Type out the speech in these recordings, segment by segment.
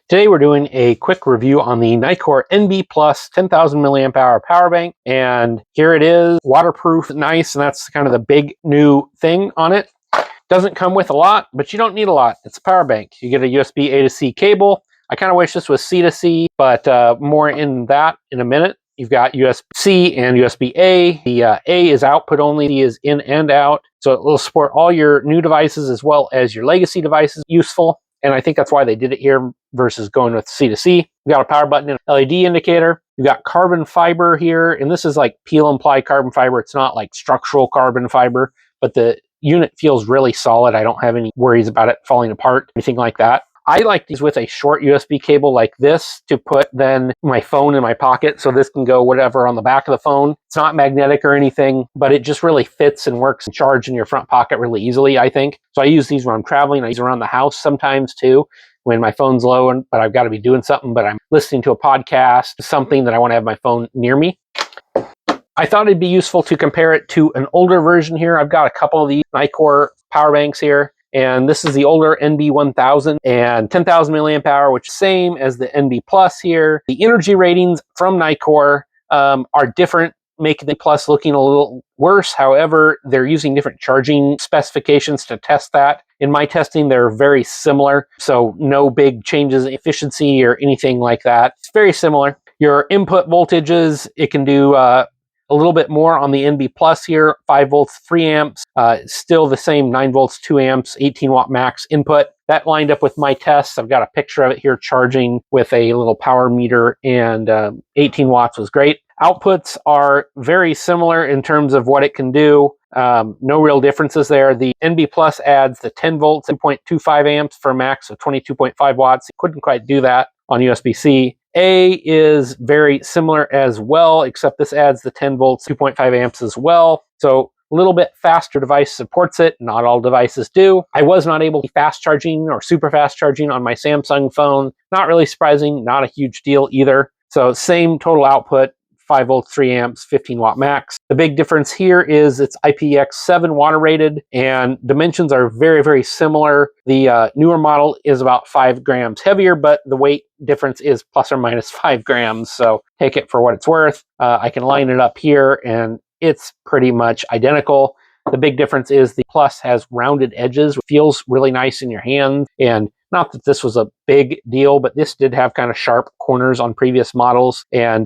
Today we're doing a quick review on the Nitecore NB Plus 10,000 milliamp hour power bank, and here it is, waterproof, nice, and that's kind of the big new thing on it. Doesn't come with a lot, but you don't need a lot. It's a power bank. You get a USB A to C cable. I kind of wish this was C to C, but more in that in a minute. You've got USB-C and USB-A. The A is output only, C is in and out. So it will support all your new devices as well as your legacy devices. Useful. And I think that's why they did it here versus going with C to C. We've got a power button and an LED indicator. You've got carbon fiber here, and this is like peel and ply carbon fiber. It's not like structural carbon fiber, but the unit feels really solid. I don't have any worries about it falling apart, anything like that. I like these with a short USB cable like this to put then my phone in my pocket, so this can go whatever on the back of the phone. It's not magnetic or anything, but it just really fits and works and charge in your front pocket really easily, I think. So I use these when I'm traveling. I use around the house sometimes too, when my phone's low, but I've got to be doing something, but I'm listening to a podcast, something that I want to have my phone near me. I thought it'd be useful to compare it to an older version here. I've got a couple of these Nitecore power banks here. And this is the older NB1000 and 10,000 milliamp hour, which is same as the NB Plus here. The energy ratings from Nitecore are different, making the Plus looking a little worse. However, they're using different charging specifications to test that. In my testing, they're very similar, so no big changes in efficiency or anything like that. It's very similar. Your input voltages, it can do a little bit more on the NB Plus here, 5 volts, 3 amps, still the same 9 volts, 2 amps, 18 watt max input. That lined up with my tests. I've got a picture of it here charging with a little power meter, and 18 watts was great. Outputs are very similar in terms of what it can do. No real differences there. The NB Plus adds the 10 volts, 2.25 amps for a max of 22.5 watts. It couldn't quite do that on USB-C. A is very similar as well, except this adds the 10 volts, 2.5 amps as well. So a little bit faster device supports it. Not all devices do. I was not able to fast charging or super fast charging on my Samsung phone. Not really surprising, not a huge deal either. So same total output, 5 volts, 3 amps, 15 watt max. The big difference here is it's IPX7 water rated, and dimensions are very, very similar. The newer model is about 5 grams heavier, but the weight difference is plus or minus 5 grams. So take it for what it's worth. I can line it up here and it's pretty much identical. The big difference is the Plus has rounded edges, which feels really nice in your hand. And not that this was a big deal, but this did have kind of sharp corners on previous models, and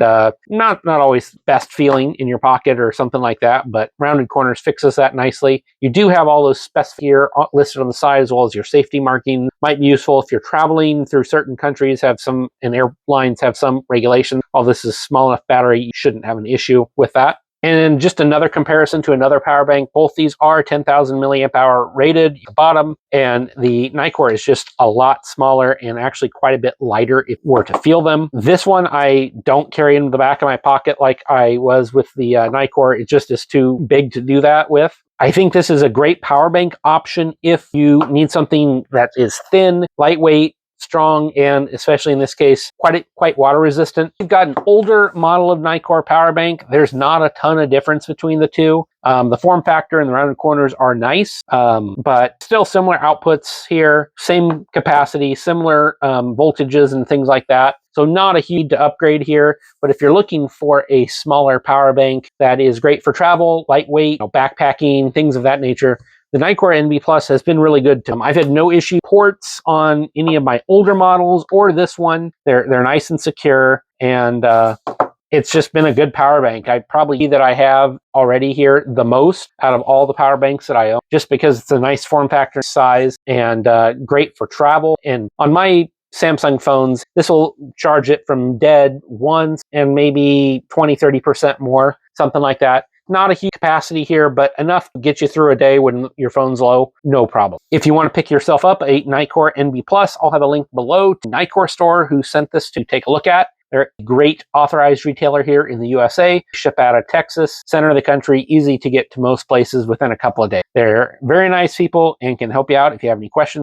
not always best feeling in your pocket or something like that, but rounded corners fixes that nicely. You do have all those specs here listed on the side, as well as your safety marking. Might be useful if you're traveling through certain countries, and airlines have some regulations. All this is small enough battery, you shouldn't have an issue with that. And just another comparison to another power bank. Both these are 10,000 milliamp hour rated at the bottom, and the Nitecore is just a lot smaller and actually quite a bit lighter if you were to feel them. This one I don't carry in the back of my pocket like I was with the Nitecore. It just is too big to do that with. I think this is a great power bank option if you need something that is thin, lightweight, strong, and especially in this case, quite water resistant. You've got an older model of Nitecore power bank. There's not a ton of difference between the two. The form factor and the rounded corners are nice, but still similar outputs here, same capacity, similar voltages and things like that. So not a huge to upgrade here, but if you're looking for a smaller power bank that is great for travel, lightweight, backpacking, things of that nature, the Nitecore NB Plus has been really good to them. I've had no issue ports on any of my older models or this one. They're nice and secure, and it's just been a good power bank. I probably that I have already here the most out of all the power banks that I own, just because it's a nice form factor, size, and great for travel. And on my Samsung phones, this will charge it from dead once and maybe 20-30% more, something like that. Not a huge capacity here, but enough to get you through a day when your phone's low, no problem. If you want to pick yourself up a Nitecore NB Plus, I'll have a link below to Nitecore store who sent this to take a look at. They're a great authorized retailer here in the USA. Ship out of Texas, center of the country, easy to get to most places within a couple of days. They're very nice people and can help you out if you have any questions.